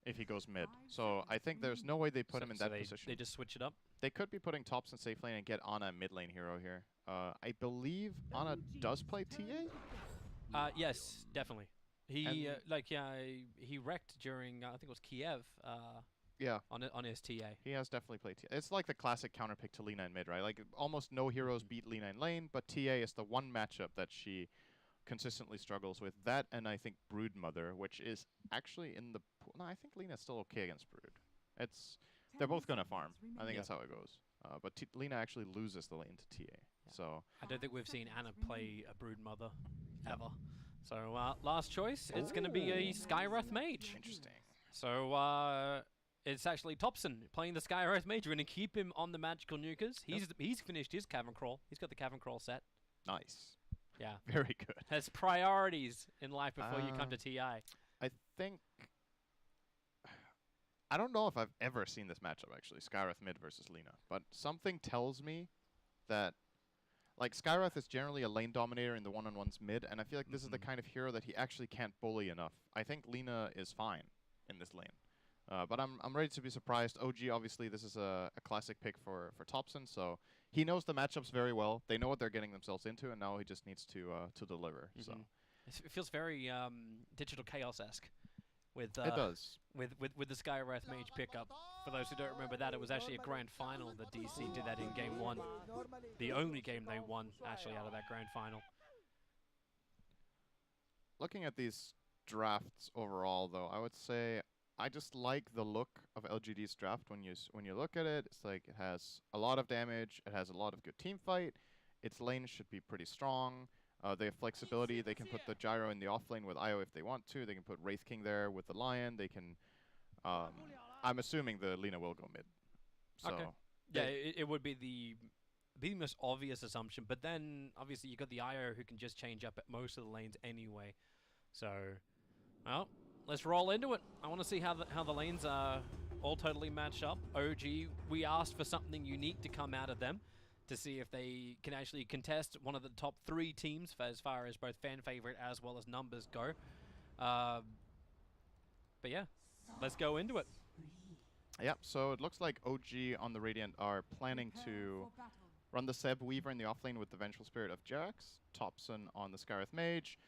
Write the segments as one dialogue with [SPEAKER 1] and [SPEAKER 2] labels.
[SPEAKER 1] if he goes mid. So I think there's no way they put him in that position.
[SPEAKER 2] They just switch it up?
[SPEAKER 1] They could be putting Tops in safe lane and get Ana mid lane hero here. I believe Ana does play TA?
[SPEAKER 2] Yes, definitely. He he wrecked during I think it was Kiev.
[SPEAKER 1] Yeah.
[SPEAKER 2] On his TA.
[SPEAKER 1] He has definitely played TA. It's like the classic counterpick to Lina in mid, right? Like almost no heroes beat Lina in lane, but TA is the one matchup that she consistently struggles with. That and I think Broodmother, which is actually in the pool. No, I think Lina's still okay against Brood. They're both gonna farm. I think that's how it goes. But Lina actually loses the lane to TA. Yeah. So
[SPEAKER 2] I don't think we've seen Ana play a Broodmother ever. So last choice, it's going to be a Skywrath Mage.
[SPEAKER 1] Interesting.
[SPEAKER 2] So it's actually Topson playing the Skywrath Mage. We're going to keep him on the Magical Nukers. He's finished his Cavern Crawl. He's got the Cavern Crawl set.
[SPEAKER 1] Nice.
[SPEAKER 2] Yeah.
[SPEAKER 1] Very good.
[SPEAKER 2] Has priorities in life before you come to TI.
[SPEAKER 1] I think... I don't know if I've ever seen this matchup, actually, Skywrath mid versus Lina. But something tells me that... Like, Skywrath is generally a lane dominator in the one-on-ones mid, and I feel like this is the kind of hero that he actually can't bully enough. I think Lina is fine in this lane. But I'm ready to be surprised. OG, obviously, this is a classic pick for Topson, so he knows the matchups very well. They know what they're getting themselves into, and now he just needs to deliver. So
[SPEAKER 2] it feels very Digital Chaos-esque. It
[SPEAKER 1] does.
[SPEAKER 2] With the Skywrath Mage pickup. For those who don't remember that, it was actually a grand final that DC did that in Game 1. The only game they won, actually, out of that grand final.
[SPEAKER 1] Looking at these drafts overall, though, I would say I just like the look of LGD's draft. When you look at it, it's like it has a lot of damage, it has a lot of good team fight, its lane should be pretty strong. They have flexibility. They can put the Gyro in the off lane with Io if they want to. They can put Wraith King there with the Lion. They can... I'm assuming the Lina will go mid. So
[SPEAKER 2] okay. Yeah, it would be the most obvious assumption. But then, obviously, you got the Io who can just change up at most of the lanes anyway. So, well, let's roll into it. I want to see how the lanes are all totally matched up. OG, we asked for something unique to come out of them, to see if they can actually contest one of the top 3 teams for as far as both fan favorite as well as numbers go. But yeah, let's go into it.
[SPEAKER 1] Yep, so it looks like OG on the Radiant are planning to run the Seb Weaver in the offlane with the Vengeful Spirit of Jerax, Topson on the Skywrath Mage,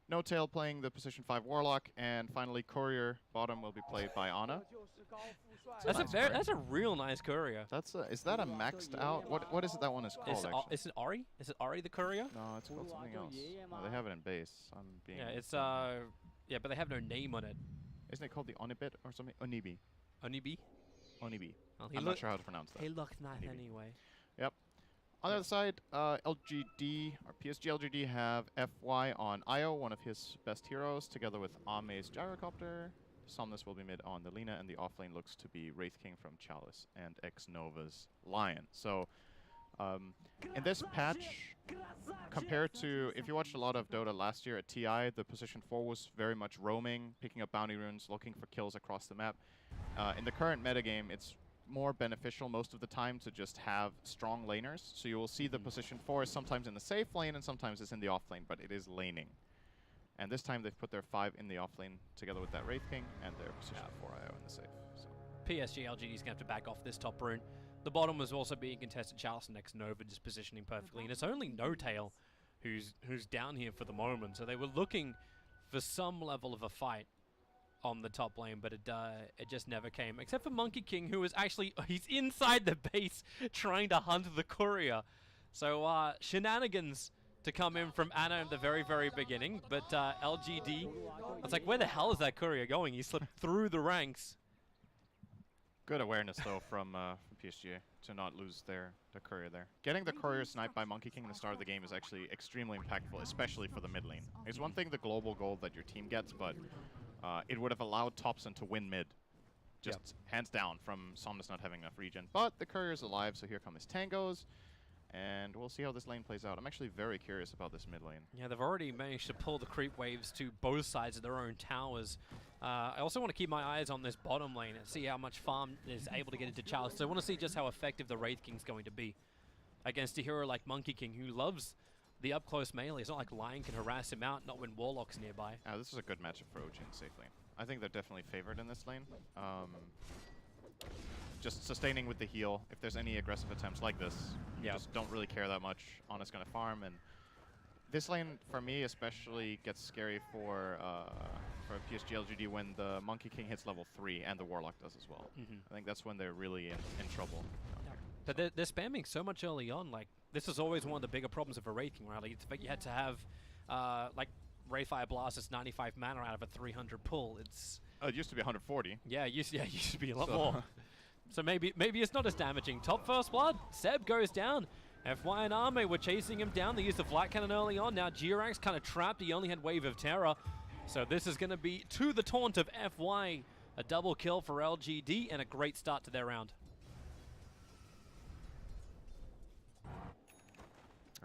[SPEAKER 1] No Tail playing the position 5 Warlock, and finally Courier bottom will be played by Ana.
[SPEAKER 2] That's a real nice Courier.
[SPEAKER 1] Is that a maxed out? What is it that one is called?
[SPEAKER 2] Is it Ari? Is it Ari the Courier?
[SPEAKER 1] No, it's called something else. No, they have it in base.
[SPEAKER 2] Yeah, but they have no name on it.
[SPEAKER 1] Isn't it called the Onibit or something? Onibi.
[SPEAKER 2] Onibi?
[SPEAKER 1] Onibi.
[SPEAKER 2] Well,
[SPEAKER 1] I'm not sure how to pronounce that.
[SPEAKER 2] He looks nice anyway.
[SPEAKER 1] Yep. On the other side, LGD, or PSG.LGD have FY on Io, one of his best heroes, together with Ame's Gyrocopter. Somnus will be mid on the Lina, and the offlane looks to be Wraith King from Chalice and X-Nova's Lion. So, in this patch, compared to, if you watched a lot of Dota last year at TI, the position 4 was very much roaming, picking up bounty runes, looking for kills across the map. In the current metagame, it's more beneficial most of the time to just have strong laners. So you will see the position 4 is sometimes in the safe lane and sometimes it's in the off lane, but it is laning. And this time they've put their 5 in the off lane together with that Wraith King and their position 4 IO in the safe. So
[SPEAKER 2] PSG.LGD is going to have to back off this top rune. The bottom was also being contested. Chalice and X-Nova just positioning perfectly. And it's only No Tail who's down here for the moment. So they were looking for some level of a fight on the top lane, but it just never came. Except for Monkey King, who is actually... he's inside the base trying to hunt the Courier. So shenanigans to come in from Ana at the very, very beginning. But LGD... It's like, where the hell is that Courier going? He slipped through the ranks.
[SPEAKER 1] Good awareness, though, from PSG to not lose the Courier there. Getting the Courier sniped by Monkey King in the start of the game is actually extremely impactful, especially for the mid lane. It's one thing the global gold that your team gets, but it would have allowed Topson to win mid. Just hands down from Somnus not having enough regen. But the Courier's alive, so here come his tangos. And we'll see how this lane plays out. I'm actually very curious about this mid lane.
[SPEAKER 2] Yeah, they've already managed to pull the creep waves to both sides of their own towers. I also want to keep my eyes on this bottom lane and see how much farm is able to get into Chalice. So I want to see just how effective the Wraith King's going to be against a hero like Monkey King, who loves the up-close melee. It's not like Lion can harass him out, not when Warlock's nearby.
[SPEAKER 1] This is a good matchup for OG in safe lane. I think they're definitely favored in this lane. Just sustaining with the heal. If there's any aggressive attempts like this, you just don't really care that much. Ana's gonna farm, and this lane, for me especially, gets scary for PSG.LGD when the Monkey King hits level 3 and the Warlock does as well. I think that's when they're really in trouble.
[SPEAKER 2] But they're spamming so much early on. Like, this is always one of the bigger problems of a Wraith King rally. It's the fact you had to have, like, Wraithfire Blast is 95 mana out of a 300 pull. It's
[SPEAKER 1] it used to be 140.
[SPEAKER 2] Yeah, it used to be a lot more. So maybe it's not as damaging. Top first blood. Seb goes down. FY and Arme were chasing him down. They used the flat cannon early on. Now Jirax kind of trapped. He only had Wave of Terror. So this is going to be to the taunt of FY. A double kill for LGD and a great start to their round.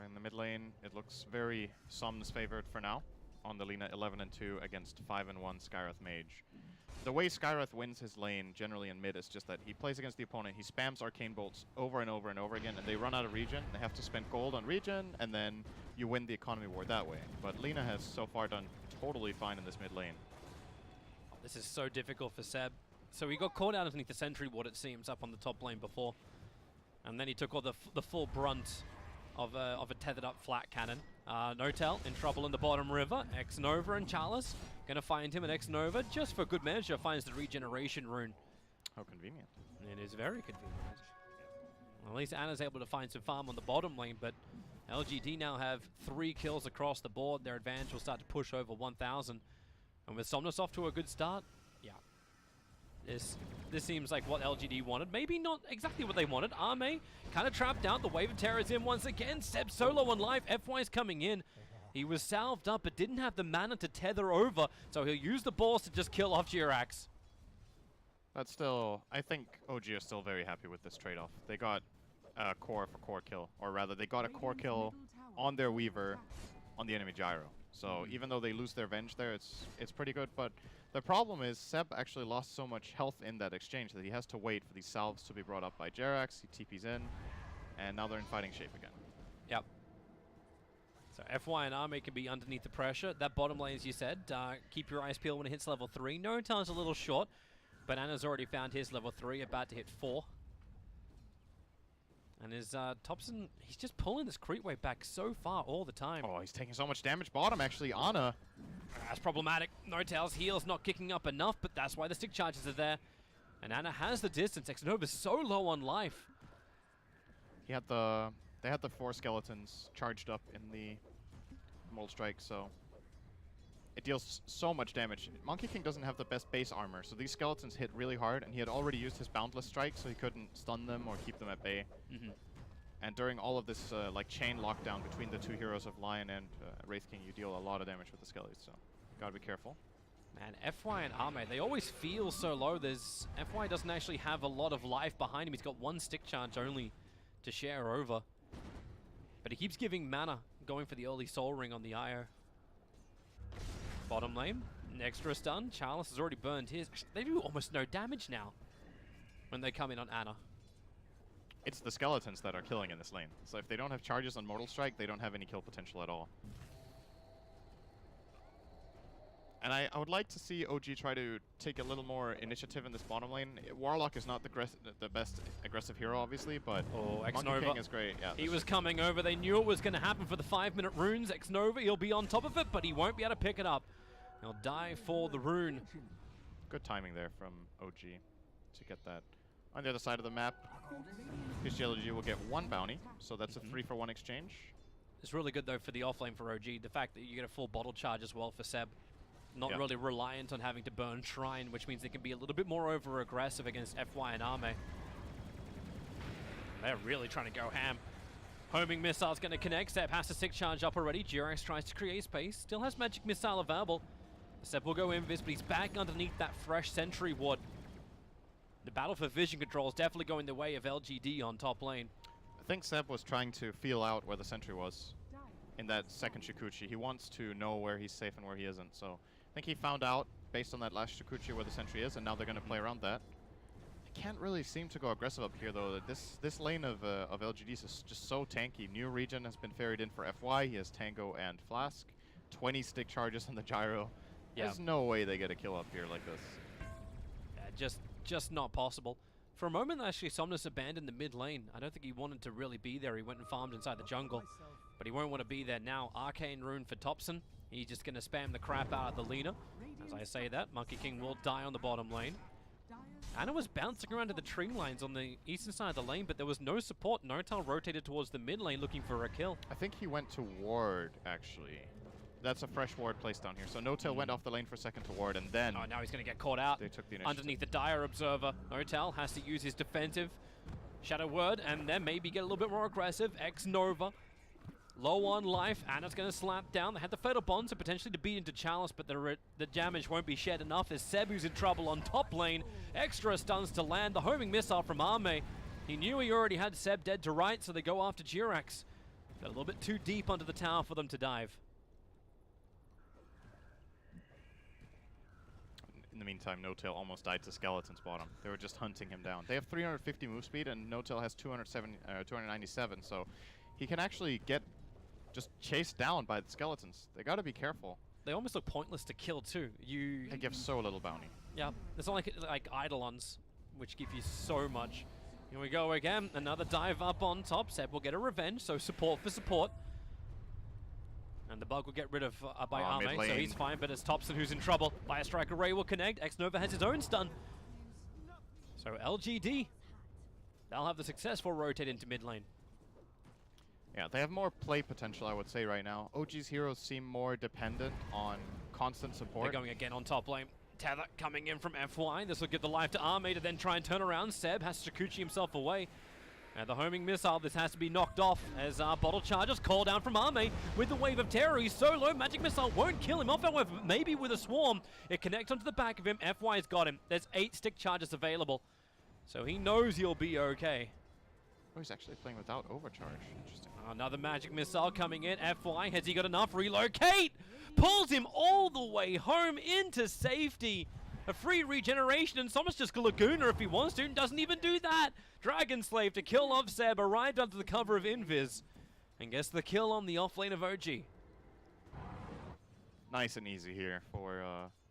[SPEAKER 1] In the mid lane, it looks very Som's favored for now. On the Lina 11-2 against 5-1 Skyreth Mage. The way Skyreth wins his lane generally in mid is just that he plays against the opponent, he spams Arcane Bolts over and over and over again, and they run out of regen. They have to spend gold on regen, and then you win the economy war that way. But Lina has so far done totally fine in this mid lane.
[SPEAKER 2] Oh, this is so difficult for Seb. So he got caught out underneath the Sentry Ward, it seems, up on the top lane before. And then he took all the full brunt of a tethered up flat cannon. Notel in trouble in the bottom river. X-Nova and Chalice gonna find him, and X-Nova, just for good measure, finds the regeneration rune.
[SPEAKER 1] How convenient.
[SPEAKER 2] It is very convenient. Well, at least Anna's able to find some farm on the bottom lane, but LGD now have 3 kills across the board. Their advantage will start to push over 1,000. And with Somnus off to a good start, yeah. This seems like what LGD wanted. Maybe not exactly what they wanted. Arme kind of trapped out. The Wave of Terror is in once again. Seb solo on life. FY's coming in. He was salved up but didn't have the mana to tether over, so he'll use the balls to just kill off Jirax.
[SPEAKER 1] But still, I think OG are still very happy with this trade-off. They got a core for core kill, or rather, they got a core kill on their Weaver on the enemy Gyro. So even though they lose their Venge there, it's pretty good. But the problem is Seb actually lost so much health in that exchange that he has to wait for these salves to be brought up by Jirax. He TPs in, and now they're in fighting shape again.
[SPEAKER 2] Yep. So FY and Arme can be underneath the pressure. That bottom lane, as you said, keep your eyes peeled when it hits level 3. No Talon's a little short, but Anna's already found his level 3, about to hit 4. And his Thompson, he's just pulling this creep wave back so far all the time.
[SPEAKER 1] Oh, he's taking so much damage bottom, actually. Ana.
[SPEAKER 2] That's problematic. Notel's heal's not kicking up enough, but that's why the stick charges are there. And Anna has the distance. X-Nova's so low on life.
[SPEAKER 1] They had the 4 skeletons charged up in the Mold Strike, so it deals so much damage. Monkey King doesn't have the best base armor, so these skeletons hit really hard, and he had already used his Boundless Strike, so he couldn't stun them or keep them at bay. And during all of this like chain lockdown between the 2 heroes of Lion and Wraith King, you deal a lot of damage with the skellies, so gotta be careful.
[SPEAKER 2] Man, FY and Arme, they always feel so low. FY doesn't actually have a lot of life behind him. He's got 1 stick charge only to share over. But he keeps giving mana, going for the early Soul Ring on the IO. Bottom lane, an extra stun. Chalice has already burned his. They do almost no damage now when they come in on Ana.
[SPEAKER 1] It's the skeletons that are killing in this lane. So if they don't have charges on Mortal Strike, they don't have any kill potential at all. And I would like to see OG try to take a little more initiative in this bottom lane. Warlock is not the best aggressive hero, obviously, but Monkey King is great. Yeah,
[SPEAKER 2] he was coming over. They knew it was going to happen for the 5-minute runes. X-Nova, he'll be on top of it, but he won't be able to pick it up. He'll die for the rune.
[SPEAKER 1] Good timing there from OG to get that. On the other side of the map, PSG.LGD will get 1 bounty, so that's a 3-for-1 exchange.
[SPEAKER 2] It's really good, though, for the offlane for OG. The fact that you get a full bottle charge as well for Seb. Not really reliant on having to burn Shrine, which means they can be a little bit more over-aggressive against FY and Arme. They're really trying to go ham. Homing Missile's going to connect. Seb has to stick charge up already. Jirax tries to create space. Still has Magic Missile available. Seb will go invis, but he's back underneath that fresh Sentry Ward. The battle for vision control is definitely going the way of LGD on top lane.
[SPEAKER 1] I think Seb was trying to feel out where the Sentry was in that second Shikuchi. He wants to know where he's safe and where he isn't, so I think he found out based on that last Shikuchi where the Sentry is, and now they're going to play around that. They can't really seem to go aggressive up here, though. This lane of LGD's is just so tanky. New regen has been ferried in for FY. He has Tango and Flask. 20 stick charges on the Gyro.
[SPEAKER 2] Yeah.
[SPEAKER 1] There's no way they get a kill up here like this.
[SPEAKER 2] Yeah, just not possible. For a moment, actually, Somnus abandoned the mid lane. I don't think he wanted to really be there. He went and farmed inside the jungle, but he won't want to be there now. Arcane Rune for Thompson. He's just going to spam the crap out of the Lina. As I say that, Monkey King will die on the bottom lane. Anna was bouncing around to the tree lines on the eastern side of the lane, but there was no support. Notal rotated towards the mid lane looking for a kill.
[SPEAKER 1] I think he went to ward, actually. That's a fresh ward placed down here. So Notal went off the lane for a second to ward, and then...
[SPEAKER 2] Oh, now he's going to get caught out.
[SPEAKER 1] They took the initiative.
[SPEAKER 2] Underneath the Dire Observer. Notal has to use his defensive Shadow Word, and then maybe get a little bit more aggressive. X-Nova. Low on life. Anna's going to slap down. They had the Fatal Bond, so potentially to beat into Chalice, but the damage won't be shed enough as Seb, who's in trouble on top lane. Extra stuns to land. The homing missile from Arme. He knew he already had Seb dead to right, so they go after Jirax. Got a little bit too deep under the tower for them to dive.
[SPEAKER 1] In the meantime, Notal almost died to Skeleton's bottom. They were just hunting him down. They have 350 move speed, and Notal has 297, so he can actually get just chased down by the Skeletons. They gotta be careful.
[SPEAKER 2] They almost look pointless to kill too.
[SPEAKER 1] They give so little bounty.
[SPEAKER 2] Yeah, it's not like Eidolons, which give you so much. Here we go again. Another dive up on top. Seb will get a revenge, so support for support. And the bug will get rid of by Arme, so he's fine, but it's Thompson who's in trouble. Fire Strike Array will connect. X-Nova has his own stun. So LGD, they'll have the successful rotate into mid lane.
[SPEAKER 1] Yeah, they have more play potential, I would say, right now. OG's heroes seem more dependent on constant support.
[SPEAKER 2] They're going again on top lane. Tether coming in from FY. This will give the life to Arme to then try and turn around. Seb has to Shakuchi himself away. And the homing missile, this has to be knocked off as Bottle Charges call down from Arme with the Wave of Terror. He's so low, Magic Missile won't kill him off, however, maybe with a Swarm. It connects onto the back of him. FY's got him. There's 8 stick charges available. So he knows he'll be okay.
[SPEAKER 1] Oh, he's actually playing without Overcharge. Interesting.
[SPEAKER 2] Another Magic Missile coming in. FY, has he got enough? Relocate! Pulls him all the way home into safety. A free regeneration, and Somnus just Laguna if he wants to, and doesn't even do that. Dragon Slave to kill off Seb, arrived under the cover of Invis, and gets the kill on the offlane of OG.
[SPEAKER 1] Nice and easy here for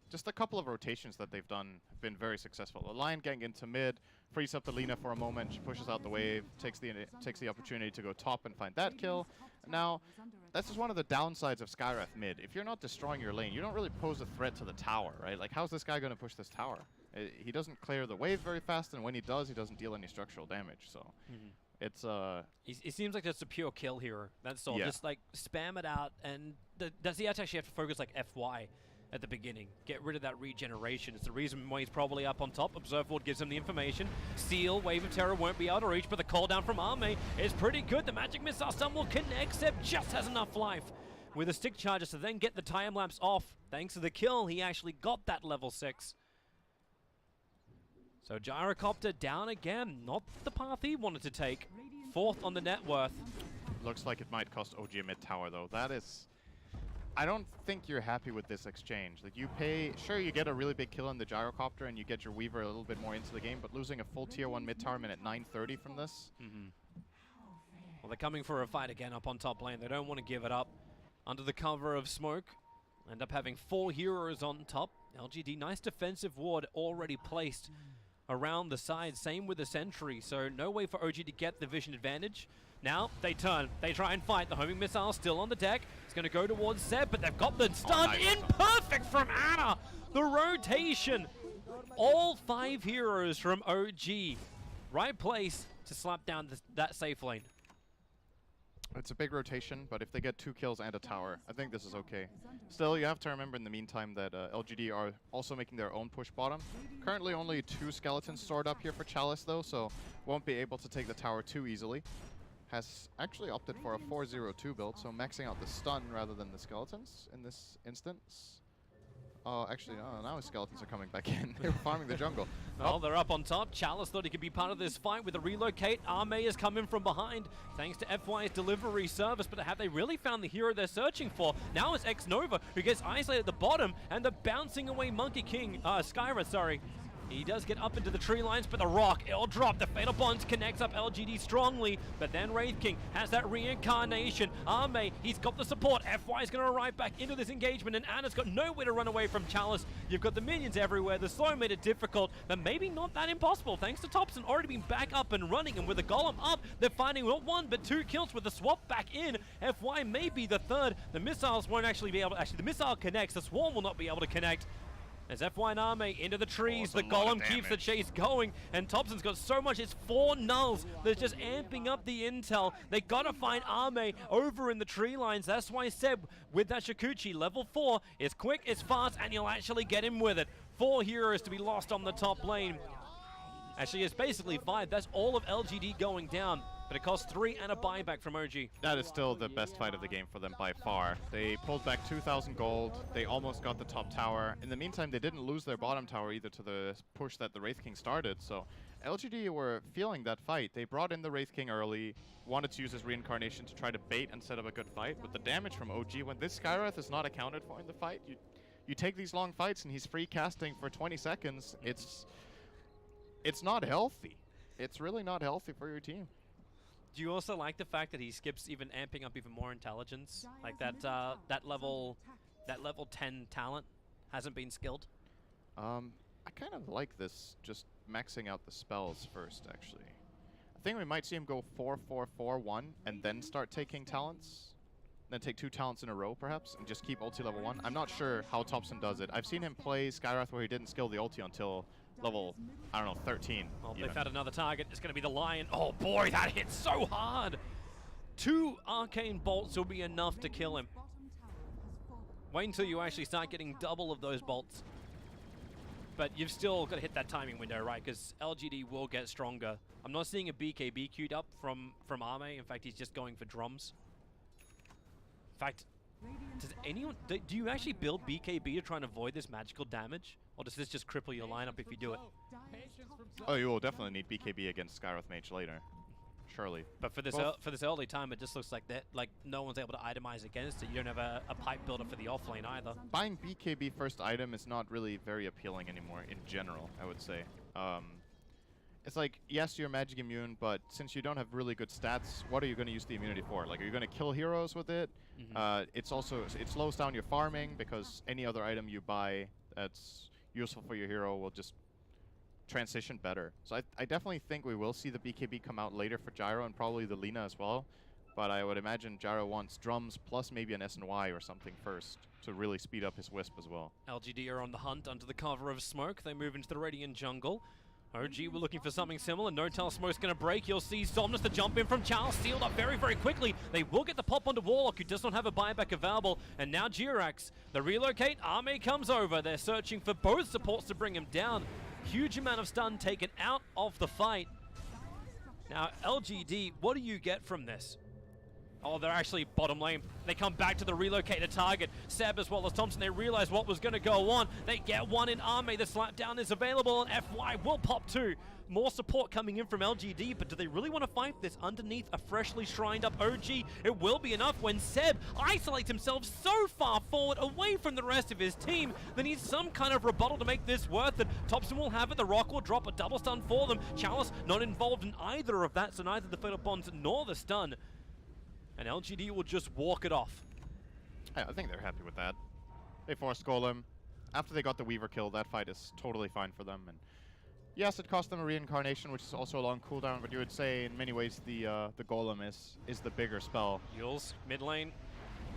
[SPEAKER 1] just a couple of rotations that they've done have been very successful. The Lion Gang into mid, frees up the Lina for a moment, she pushes out the wave, takes the opportunity to go top and find that kill. Now, that's just one of the downsides of Skywrath mid. If you're not destroying your lane, you don't really pose a threat to the tower, right? Like, how's this guy going to push this tower? He doesn't clear the wave very fast, and when he does, he doesn't deal any structural damage, so... It's
[SPEAKER 2] It seems like just a pure kill hero. That's all.
[SPEAKER 1] Yeah.
[SPEAKER 2] Just like spam it out, and does he actually have to focus like FY at the beginning? Get rid of that regeneration. It's the reason why he's probably up on top. Observable gives him the information. Seal, Wave of Terror won't be able to reach, but the call down from Arme is pretty good. The Magic Missile stun will connect. Seb just has enough life with a stick charges to then get the time lapse off. Thanks to the kill, he actually got that level 6. So Gyrocopter down again. Not the path he wanted to take. 4th on the net worth.
[SPEAKER 1] looks like it might cost OG a mid tower, though. That is... I don't think you're happy with this exchange. Like, you pay... Sure, you get a really big kill on the Gyrocopter, and you get your Weaver a little bit more into the game, but losing a full tier 1 mid tower at 930 from this...
[SPEAKER 2] Well, they're coming for a fight again up on top lane. They don't want to give it up. Under the cover of smoke. End up having 4 heroes on top. LGD, nice defensive ward already placed around the side. Same with the sentry, so no way for OG to get the vision advantage. Now they turn, they try and fight. The homing missile still on the deck. It's going to go towards Seb, but they've got the stun in perfect from Anna. The rotation. All 5 heroes from OG. Right place to slap down that safe lane.
[SPEAKER 1] It's a big rotation, but if they get 2 kills and a tower, I think this is okay. Still, you have to remember in the meantime that LGD are also making their own push bottom. Currently only 2 skeletons stored up here for Chalice though, so won't be able to take the tower too easily. Has actually opted for a 4-0-2 build, so maxing out the stun rather than the skeletons in this instance. Actually, now his skeletons are coming back in. They were farming the jungle.
[SPEAKER 2] Well, they're up on top. Chalice thought he could be part of this fight with a relocate. Arme is coming from behind thanks to FY's delivery service, but have they really found the hero they're searching for? Now it's X-Nova who gets isolated at the bottom, and the bouncing away Monkey King, Skyra, sorry. He does get up into the tree lines, but the rock, it'll drop. The Fatal Bonds connects up LGD strongly, but then Wraith King has that reincarnation. Arme, he's got the support. FY is going to arrive back into this engagement, and Anna's got nowhere to run away from Chalice. You've got the minions everywhere. The slow made it difficult, but maybe not that impossible, thanks to Thompson already being back up and running, and with the Golem up, they're finding not one, but 2 kills with the swap back in. FY may be the third. The missiles won't actually be able to, the missile connects, the swarm will not be able to connect. As FY and Arme into the trees, the Golem keeps the chase going, and Thompson's got so much, it's 4 nulls. They're just amping up the intel. They gotta find Arme over in the tree lines. That's why Seb, with that Shikuchi, level 4, is quick, is fast, and you'll actually get him with it. 4 heroes to be lost on the top lane. Actually, it's basically 5. That's all of LGD going down. But it costs 3 and a buyback from OG.
[SPEAKER 1] That is still the best fight of the game for them by far. They pulled back 2,000 gold. They almost got the top tower. In the meantime, they didn't lose their bottom tower either to the push that the Wraith King started. So LGD were feeling that fight. They brought in the Wraith King early, wanted to use his reincarnation to try to bait and set up a good fight. But the damage from OG, when this Skywrath is not accounted for in the fight, you take these long fights and he's free casting for 20 seconds. It's not healthy. It's really not healthy for your team.
[SPEAKER 2] Do you also like the fact that he skips even amping up even more intelligence? Like that level 10 talent hasn't been skilled?
[SPEAKER 1] I kind of like this, just maxing out the spells first, actually. I think we might see him go 4-4-4-1 and then start taking talents. Then take 2 talents in a row, perhaps, and just keep ulti level 1. I'm not sure how Thompson does it. I've seen him play Skywrath where he didn't skill the ulti until level, I don't know, 13.
[SPEAKER 2] Oh, they found another target. It's going to be the Lion. Oh boy, that hit so hard. 2 arcane bolts will be enough to kill him. Wait until you actually start getting double of those bolts. But you've still got to hit that timing window, right? Because LGD will get stronger. I'm not seeing a BKB queued up from Arme. In fact, he's just going for drums. In fact, does anyone... Do you actually build BKB to try and avoid this magical damage? Or does this just cripple your lineup if you do it?
[SPEAKER 1] Oh, you will definitely need BKB against Skywrath Mage later. Surely.
[SPEAKER 2] But for this early time, it just looks like that, like no one's able to itemize against it. You don't have a pipe builder for the offlane either.
[SPEAKER 1] Buying BKB first item is not really very appealing anymore in general, I would say. It's like, yes, you're magic immune, but since you don't have really good stats, what are you going to use the immunity for? Like, are you going to kill heroes with it? It slows down your farming, because any other item you buy that's useful for your hero will just transition better. So I definitely think we will see the BKB come out later for Gyro and probably the Lina as well. But I would imagine Gyro wants drums plus maybe an SNY or something first to really speed up his Wisp as well.
[SPEAKER 2] LGD are on the hunt under the cover of smoke. They move into the Radiant jungle. OG were looking for something similar. No tell smoke's going to break. You'll see Somnus the jump in from Charles, sealed up very, very quickly. They will get the pop onto Warlock, who does not have a buyback available. And now Jirax, the relocate, Arme comes over. They're searching for both supports to bring him down. Huge amount of stun taken out of the fight. Now, LGD, what do you get from this? Oh, they're actually bottom lane. They come back to the relocated target. Seb as well as Thompson, they realize what was going to go on. They get one in Arme. The slapdown is available, and FY will pop 2. More support coming in from LGD, but do they really want to fight this underneath a freshly shrined up OG? It will be enough when Seb isolates himself so far forward away from the rest of his team. They need some kind of rebuttal to make this worth it. Thompson will have it. The Rock will drop a double stun for them. Chalice not involved in either of that, so neither the Fatal Bonds nor the stun. And LGD will just walk it off.
[SPEAKER 1] Yeah, I think they're happy with that. They forced Golem. After they got the Weaver kill, that fight is totally fine for them. And yes, it cost them a reincarnation, which is also a long cooldown, but you would say in many ways the Golem is the bigger spell.
[SPEAKER 2] Yules, mid lane.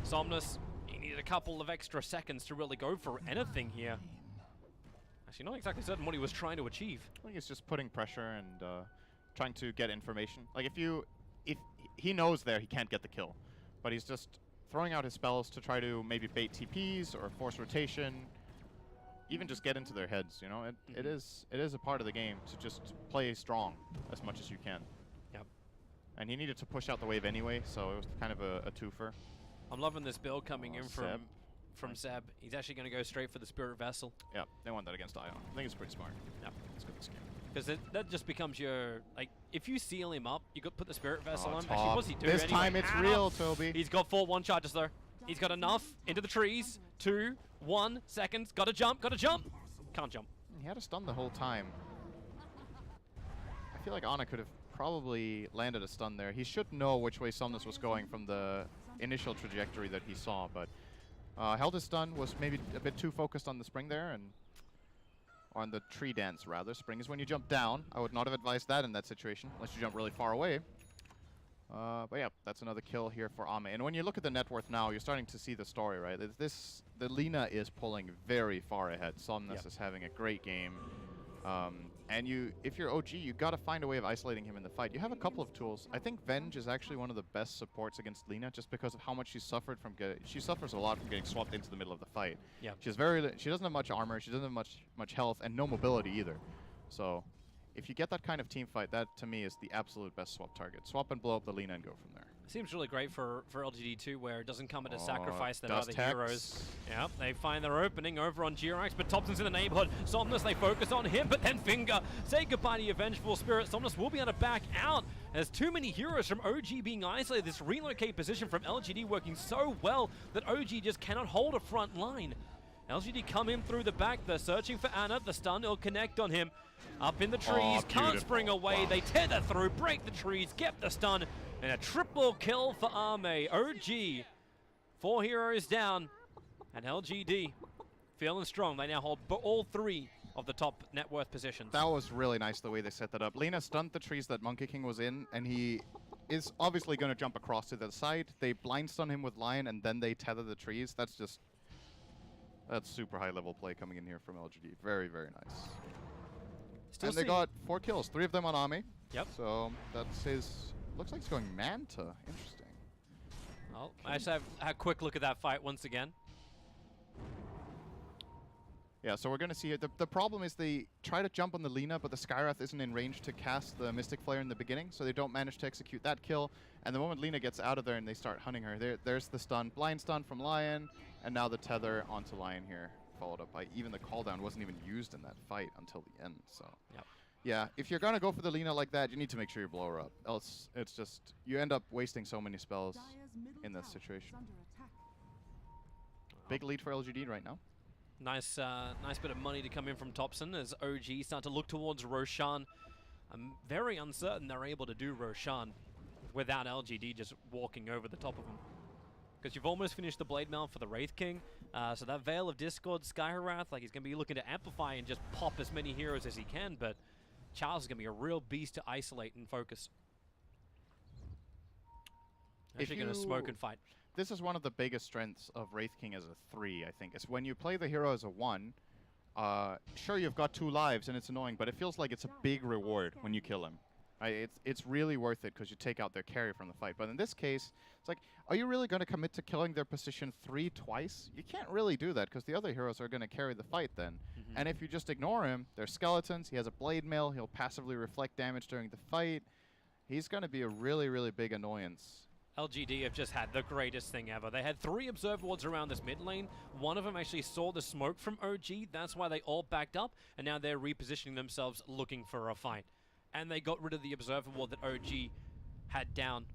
[SPEAKER 2] Somnus, he needed a couple of extra seconds to really go for anything here. Actually, not exactly certain what he was trying to achieve.
[SPEAKER 1] I think it's just putting pressure and trying to get information. Like if he knows there he can't get the kill, but he's just throwing out his spells to try to maybe bait TPs or force rotation, even just get into their heads, you know? It is a part of the game to just play strong as much as you can.
[SPEAKER 2] Yep.
[SPEAKER 1] And he needed to push out the wave anyway, so it was kind of a twofer.
[SPEAKER 2] I'm loving this build coming in from Seb. He's actually going to go straight for the Spirit Vessel.
[SPEAKER 1] Yeah, they want that against Ion. I think it's pretty smart.
[SPEAKER 2] Yeah,
[SPEAKER 1] it's good this game.
[SPEAKER 2] Because that just becomes your, like, if you seal him up, you got to put the Spirit Vessel on.
[SPEAKER 1] Top.
[SPEAKER 2] Actually, what's he do
[SPEAKER 1] This
[SPEAKER 2] anyway?
[SPEAKER 1] time it's real, Toby.
[SPEAKER 2] He's got 4 1-charges though. He's got enough into the trees. 2, 1 seconds. Got to jump, got to jump. Can't jump.
[SPEAKER 1] He had a stun the whole time. I feel like Ana could have probably landed a stun there. He should know which way Somnus was going from the initial trajectory that he saw, but held his stun, was maybe a bit too focused on the spring there, and on the tree dance rather. Spring is when you jump down. I would not have advised that in that situation, unless you jump really far away. But yeah, that's another kill here for Ame. And when you look at the net worth now, you're starting to see the story, right? The Lina is pulling very far ahead. Somnus is having a great game. And if you're OG, you got to find a way of isolating him in the fight. You have a couple of tools. I think Venge is actually one of the best supports against Lina, just because of how much she suffered from she suffers a lot from getting swapped into the middle of the fight. Yeah. She doesn't have much armor, she doesn't have much health, and no mobility either. So if you get that kind of team fight, that to me is the absolute best swap target. Swap and blow up the Lina and go from there.
[SPEAKER 2] Seems really great for LGD too, where it doesn't come at a sacrifice than other heroes. Yeah, they find their opening over on Jirax, but Thompson's in the neighborhood. Somnus, they focus on him, but then Finger. Say goodbye to your vengeful spirit. Somnus will be able to back out. There's too many heroes from OG being isolated. This relocate position from LGD working so well that OG just cannot hold a front line. LGD come in through the back. They're searching for Ana. The stun will connect on him. Up in the trees, can't spring away. They tether through, break the trees, get the stun, and a triple kill for Ame. OG, 4 heroes down, and LGD feeling strong. They now hold all 3 of the top net worth positions.
[SPEAKER 1] That was really nice the way they set that up. Lina stunned the trees that Monkey King was in, and he is obviously going to jump across to the side. They blind stun him with Lion, and then they tether the trees. That's super high level play coming in here from LGD. Very, very nice. And they got 4 kills, 3 of them on Ame.
[SPEAKER 2] Yep.
[SPEAKER 1] So that's his. Looks like he's going Manta. Interesting.
[SPEAKER 2] Well, I just have a quick look at that fight once again.
[SPEAKER 1] Yeah, so we're going to see it. The problem is they try to jump on the Lina, but the Skywrath isn't in range to cast the Mystic Flare in the beginning, so they don't manage to execute that kill. And the moment Lina gets out of there and they start hunting her, there's the stun. Blind stun from Lion, and now the tether onto Lion here, followed up by even the call down wasn't even used in that fight until the end. So yeah, if you're going to go for the Lina like that, you need to make sure you blow her up. Else it's just, you end up wasting so many spells in this situation. Big lead for LGD right now.
[SPEAKER 2] Nice bit of money to come in from Thompson as OG start to look towards Roshan. I'm very uncertain they're able to do Roshan without LGD just walking over the top of him. Because you've almost finished the Blade Mail for the Wraith King. So that Veil of Discord, Skywrath, like he's going to be looking to amplify and just pop as many heroes as he can. But Charles is going to be a real beast to isolate and focus. Actually going to smoke and fight.
[SPEAKER 1] This is one of the biggest strengths of Wraith King as a 3, I think. Is when you play the hero as a 1, sure, you've got 2 lives and it's annoying, but it feels like it's a big reward when you kill him. It's really worth it because you take out their carry from the fight. But in this case, it's like, are you really going to commit to killing their position 3 twice? You can't really do that because the other heroes are going to carry the fight then. And if you just ignore him, they're skeletons, he has a blade mail, he'll passively reflect damage during the fight. He's going to be a really, really big annoyance.
[SPEAKER 2] LGD have just had the greatest thing ever. They had 3 observer wards around this mid lane. One of them actually saw the smoke from OG. That's why they all backed up, and now they're repositioning themselves looking for a fight. And they got rid of the observer ward that OG had down.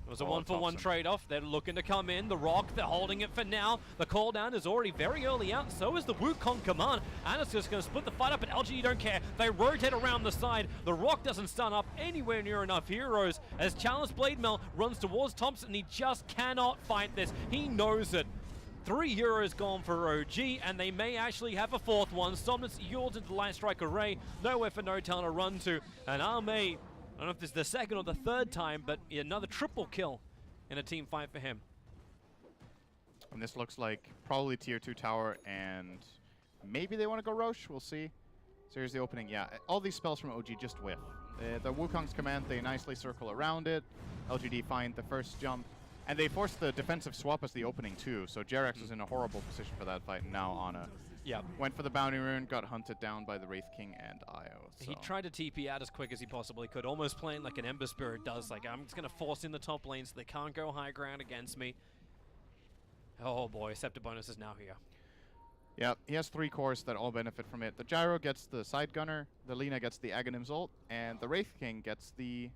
[SPEAKER 2] It was a 1-for-1 trade-off. They're looking to come in. The Rock, they're holding it for now. The call down is already very early out. So is the Wukong command. And it's just going to split the fight up, but LGD don't care. They rotate around the side. The Rock doesn't stun up anywhere near enough heroes. As Chalice Blade Mail runs towards Thompson, he just cannot fight this. He knows it. 3 heroes gone for OG, and they may actually have a 4th one. Somnus yields into the Light Strike Array. Nowhere for No Talent to run to. And Ame, I don't know if this is the 2nd or the 3rd time, but another triple kill in a team fight for him.
[SPEAKER 1] And this looks like probably tier 2 tower, and maybe they want to go Roche. We'll see. So here's the opening. Yeah, all these spells from OG just whiff. The Wukong's command, they nicely circle around it. LGD find the first jump. And they forced the defensive swap as the opening too, so Jerax was in a horrible position for that fight, and now Ana went for the bounty rune, got hunted down by the Wraith King and Io. So.
[SPEAKER 2] He tried to TP out as quick as he possibly could, almost playing like an Ember Spirit does, like I'm just going to force in the top lane so they can't go high ground against me. Oh boy, Scepter bonus is now here.
[SPEAKER 1] Yeah, he has 3 cores that all benefit from it. The Gyro gets the Side Gunner, the Lina gets the Aghanim's ult, and the Wraith King gets the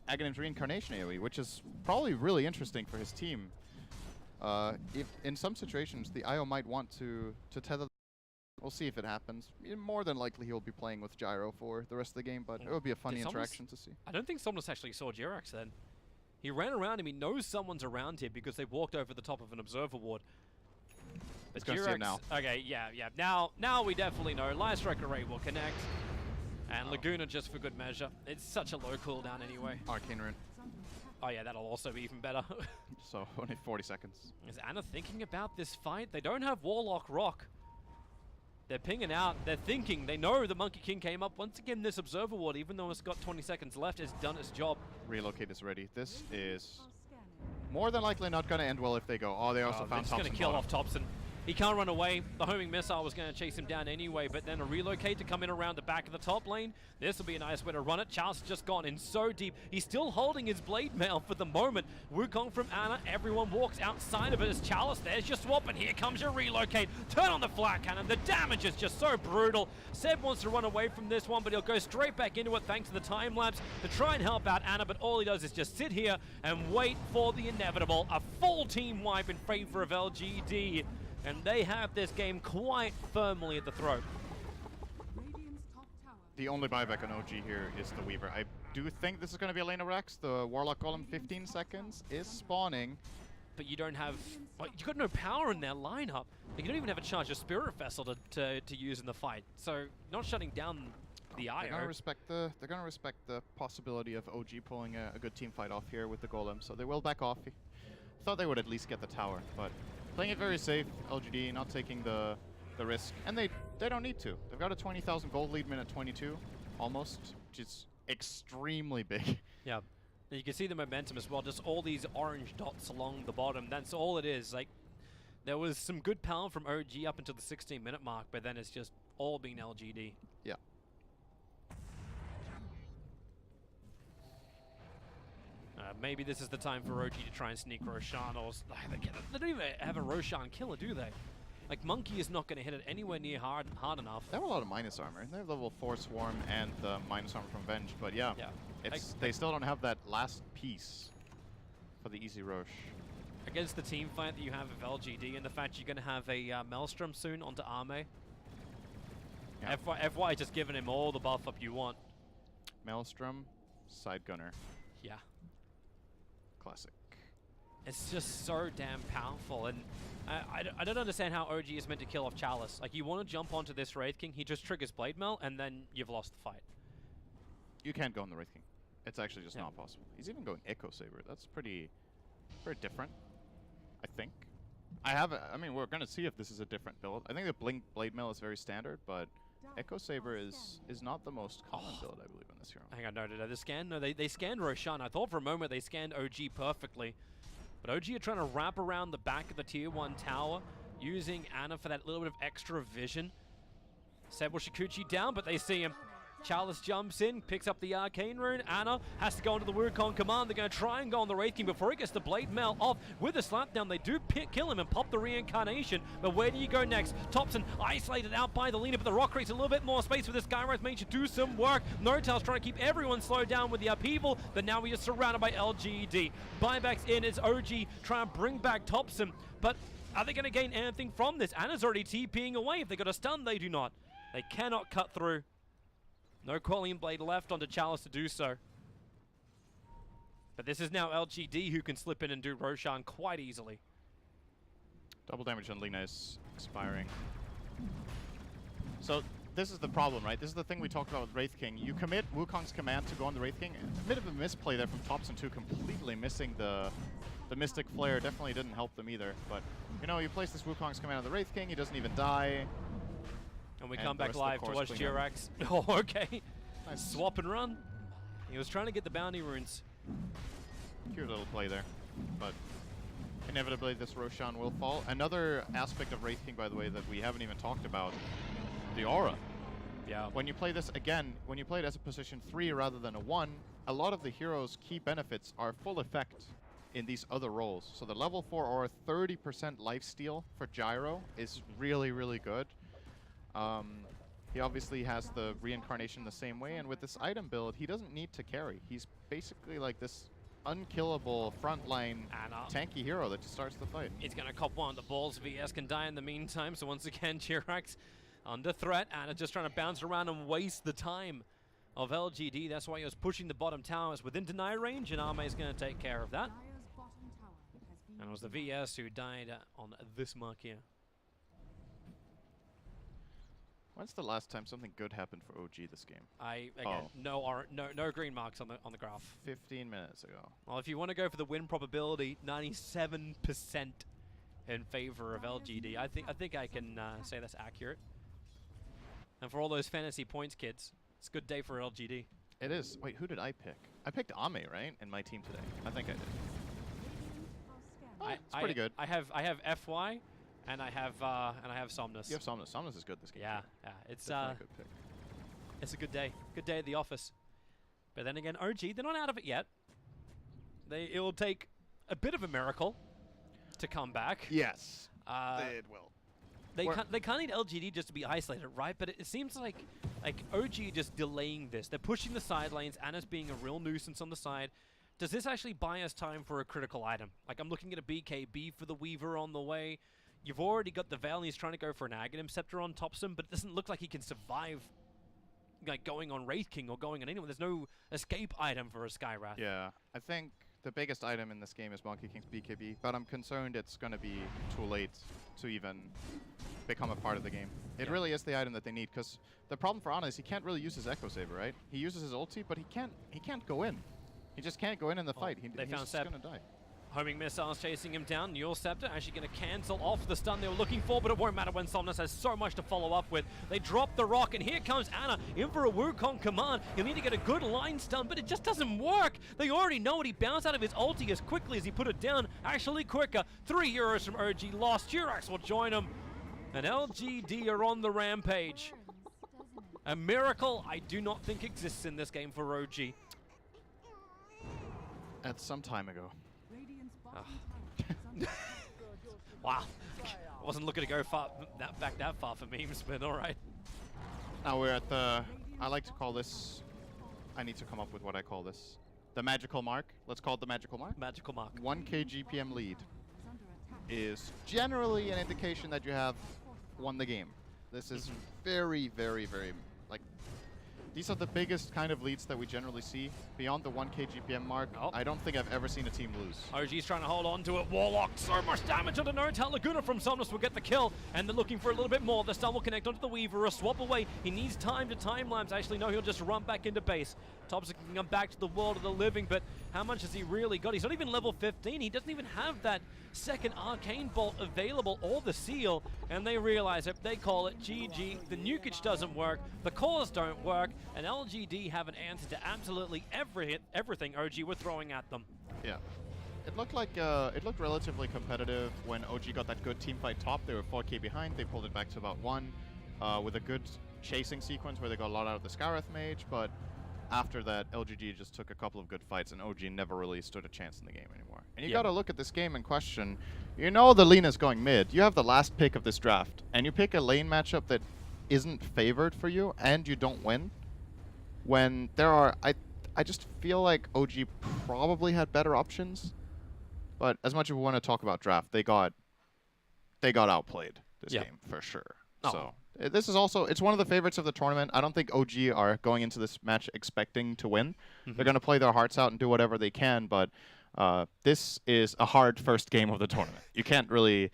[SPEAKER 1] Aghanim's Reincarnation AoE, which is probably really interesting for his team. If in some situations the IO might want to tether We'll see if it happens. More than likely he'll be playing with Gyro for the rest of the game, but it would be a funny interaction to see.
[SPEAKER 2] I don't think Somnus actually saw Jirax then. He ran around him, he knows someone's around here because they walked over the top of an observer ward. But
[SPEAKER 1] Jirax, now.
[SPEAKER 2] Okay, yeah. Now we definitely know. Light Strike Array will connect. And Laguna just for good measure. It's such a low cooldown anyway.
[SPEAKER 1] Arcane Rune.
[SPEAKER 2] Oh yeah, that'll also be even better.
[SPEAKER 1] So only 40 seconds.
[SPEAKER 2] Is Ana thinking about this fight? They don't have Warlock Rock. They're pinging out. They're thinking. They know the Monkey King came up. Once again, this Observer Ward, even though it's got 20 seconds left, has done its job.
[SPEAKER 1] Relocate is ready. This is more than likely not going to end well if they go. Oh, they also found Thompson.
[SPEAKER 2] It's going to kill off Thompson. He can't run away. The homing missile was going to chase him down anyway, but then a relocate to come in around the back of the top lane. This will be a nice way to run it. Charles has just gone in so deep. He's still holding his blade mail for the moment. Wukong from Ana. Everyone walks outside of it as Chalice. There's your swap, and here comes your relocate. Turn on the flat cannon. The damage is just so brutal. Seb wants to run away from this one, but he'll go straight back into it thanks to the time lapse to try and help out Ana, but all he does is just sit here and wait for the inevitable. A full team wipe in favor of LGD. And they have this game quite firmly at the throat.
[SPEAKER 1] The only buyback on OG here is the Weaver. I do think this is going to be a lane of Rex. The Warlock Golem, 15 seconds, is spawning.
[SPEAKER 2] But you don't have... Well, you got no power in their lineup. You don't even have a charge of Spirit Vessel to use in the fight. So, not shutting down the IO.
[SPEAKER 1] They're gonna respect the possibility of OG pulling a good team fight off here with the Golem, so they will back off. Thought they would at least get the tower, but playing it very safe, LGD, not taking the risk. And they don't need to. They've got a 20,000 gold lead minute 22, almost, which is extremely big.
[SPEAKER 2] Yeah. And you can see the momentum as well, just all these orange dots along the bottom. That's all it is. Like, there was some good power from OG up until the 16-minute mark, but then it's just all been LGD.
[SPEAKER 1] Yeah.
[SPEAKER 2] Maybe this is the time for OG to try and sneak Roshan, or they don't even have a Roshan killer, do they? Like, Monkey is not going to hit it anywhere near hard enough.
[SPEAKER 1] They have a lot of minus armor. They have level 4 Swarm and the minus armor from Venge, but yeah, they still don't have that last piece for the easy Rosh.
[SPEAKER 2] Against the team fight that you have of LGD and the fact you're going to have a Maelstrom soon onto Arme. Yeah. FY just giving him all the buff up you want.
[SPEAKER 1] Maelstrom, Side Gunner.
[SPEAKER 2] Yeah.
[SPEAKER 1] Classic.
[SPEAKER 2] It's just so damn powerful, and I don't understand how OG is meant to kill off Chalice. Like, you want to jump onto this Wraith King, he just triggers Blade Mail, and then you've lost the fight.
[SPEAKER 1] You can't go on the Wraith King. It's actually just not possible. He's even going Echo Saber. That's pretty different, I think. I mean, we're going to see if this is a different build. I think the Blink Blade Mail is very standard, but Echo Saber is not the most common build, I believe, in this hero.
[SPEAKER 2] Hang on, no, did I scan? No, they scanned Roshan. I thought for a moment they scanned OG perfectly. But OG are trying to wrap around the back of the tier 1 tower, using Ana for that little bit of extra vision. Sebo Shikuchi down, but they see him. Chalice jumps in, picks up the Arcane Rune. Ana has to go into the Wukong command. They're going to try and go on the Wraith King before he gets the Blade Mail off. With a slapdown, they do kill him and pop the Reincarnation. But where do you go next? Thompson isolated out by the leader, but the Rock creates a little bit more space for this guy. Right, made to do some work. No-Tail's trying to keep everyone slowed down with the upheaval, but now we are surrounded by LGD. Buybacks in as OG trying to bring back Thompson, but are they going to gain anything from this? Ana's already TPing away. If they got a stun, they do not. They cannot cut through. No Quelling Blade left onto Chalice to do so. But this is now LGD who can slip in and do Roshan quite easily.
[SPEAKER 1] Double damage on Lina is expiring. So this is the problem, right? This is the thing we talked about with Wraith King. You commit Wukong's command to go on the Wraith King. A bit of a misplay there from Thompson too, completely missing the Mystic Flare. Definitely didn't help them either. But, you know, you place this Wukong's command on the Wraith King, he doesn't even die.
[SPEAKER 2] And we come back live to watch Jirax. Oh, okay. Nice. Swap and run. He was trying to get the bounty runes.
[SPEAKER 1] Cute little play there. But inevitably this Roshan will fall. Another aspect of Wraith King, by the way, that we haven't even talked about, the aura.
[SPEAKER 2] Yeah.
[SPEAKER 1] When you play this, again, when you play it as a position 3 rather than a 1, a lot of the hero's key benefits are full effect in these other roles. So the level 4 aura, 30% lifesteal for Gyro is really, really good. He obviously has the reincarnation the same way, and with this item build, he doesn't need to carry. He's basically like this unkillable frontline tanky hero that just starts the fight.
[SPEAKER 2] He's going to cop one. The balls VS can die in the meantime, so once again, Jirax under threat. Anna just trying to bounce around and waste the time of LGD. That's why he was pushing the bottom tower. It's within deny range, and Arme is going to take care of that. And it was the VS who died on this mark here.
[SPEAKER 1] When's the last time something good happened for OG this game?
[SPEAKER 2] No green marks on the graph.
[SPEAKER 1] 15 minutes ago.
[SPEAKER 2] Well, if you want to go for the win probability, 97% in favor of LGD. I think I can say that's accurate. And for all those fantasy points, kids, it's a good day for LGD.
[SPEAKER 1] It is. Wait, who did I pick? I picked Ame, right, in my team today. I think I did. Oh, it's pretty good.
[SPEAKER 2] I have FY. And I have Somnus.
[SPEAKER 1] You have Somnus. Somnus is good this game.
[SPEAKER 2] Yeah, yeah. It's
[SPEAKER 1] a good pick.
[SPEAKER 2] It's a good day. Good day at the office. But then again, OG, they're not out of it yet. It will take a bit of a miracle to come back.
[SPEAKER 1] Yes, it will.
[SPEAKER 2] They can't need LGD just to be isolated, right? But it seems like OG just delaying this. They're pushing the side lanes. Anna's being a real nuisance on the side. Does this actually buy us time for a critical item? Like, I'm looking at a BKB for the Weaver on the way. You've already got the Veil, and he's trying to go for an Aghanim Scepter on Topsum, but it doesn't look like he can survive like going on Wraith King or going on anyone. There's no escape item for a Skywrath.
[SPEAKER 1] Yeah, I think the biggest item in this game is Monkey King's BKB, but I'm concerned it's going to be too late to even become a part of the game. It really is the item that they need, because the problem for Ana is he can't really use his Echo Saber, right? He uses his ulti, but he can't go in. He just can't go in the fight. He's just going to die.
[SPEAKER 2] Homing missiles chasing him down. Neural Scepter actually going to cancel off the stun they were looking for, but it won't matter when Somnus has so much to follow up with. They drop the rock, and here comes Ana in for a Wukong command. He'll need to get a good line stun, but it just doesn't work. They already know it. He bounced out of his ulti as quickly as he put it down, actually quicker. 3 euros from OG lost. Jurax will join him, and LGD are on the rampage. A miracle I do not think exists in this game for OG.
[SPEAKER 1] That's some time ago.
[SPEAKER 2] Wow. Wasn't looking to go back that far for memes, but alright.
[SPEAKER 1] Now we're at the, I like to call this, I need to come up with what I call this. The magical mark. Let's call it the magical mark.
[SPEAKER 2] Magical mark.
[SPEAKER 1] 1k GPM lead is generally an indication that you have won the game. This is very, very, very, like, these are the biggest kind of leads that we generally see. Beyond the 1k GPM mark, I don't think I've ever seen a team lose.
[SPEAKER 2] OG's trying to hold on to it. Warlock, so much damage on the no-tail. Laguna from Somnus will get the kill, and they're looking for a little bit more. The stun will connect onto the Weaver. A swap away. He needs time to time-lapse. Actually, no, he'll just run back into base. Thompson can come back to the world of the living, but how much has he really got? He's not even level 15. He doesn't even have that second Arcane Bolt available or the seal, and they realize it. They call it GG. The nukage doesn't work. The cores don't work, and LGD have an answer to absolutely everything OG were throwing at them.
[SPEAKER 1] Yeah. It looked like, it looked relatively competitive when OG got that good team fight top. They were 4k behind. They pulled it back to about 1 with a good chasing sequence where they got a lot out of the Skywrath Mage, but after that, LGD just took a couple of good fights, and OG never really stood a chance in the game anymore. And you gotta look at this game and question, you know the Lena's going mid. You have the last pick of this draft, and you pick a lane matchup that isn't favored for you, and you don't win. When there are, I just feel like OG probably had better options. But as much as we want to talk about draft, they got outplayed this game for sure. So this is also, it's one of the favorites of the tournament. I don't think OG are going into this match expecting to win. They're going to play their hearts out and do whatever they can, but this is a hard first game of the tournament. You can't really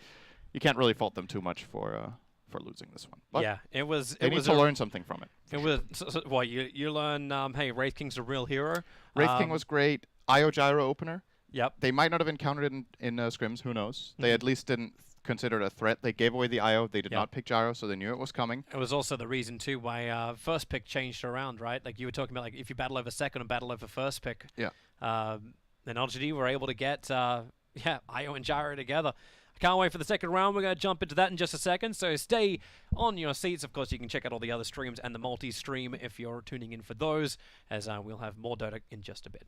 [SPEAKER 1] fault them too much for losing this one. But
[SPEAKER 2] yeah, it was.
[SPEAKER 1] They need to learn something from it.
[SPEAKER 2] It was. Well, you learn. Hey, Wraith King's a real hero.
[SPEAKER 1] Wraith King was great. Io Gyro opener.
[SPEAKER 2] Yep.
[SPEAKER 1] They might not have encountered it in scrims. Who knows? They at least didn't consider it a threat. They gave away the IO. They did not pick Gyro, so they knew it was coming.
[SPEAKER 2] It was also the reason too why first pick changed around, right? Like you were talking about, like if you battle over second and battle over first pick.
[SPEAKER 1] Yeah.
[SPEAKER 2] Then LGD were able to get IO and Gyro together. I can't wait for the second round. We're going to jump into that in just a second, so stay on your seats. Of course, you can check out all the other streams and the multi-stream if you're tuning in for those, as we'll have more Dota in just a bit.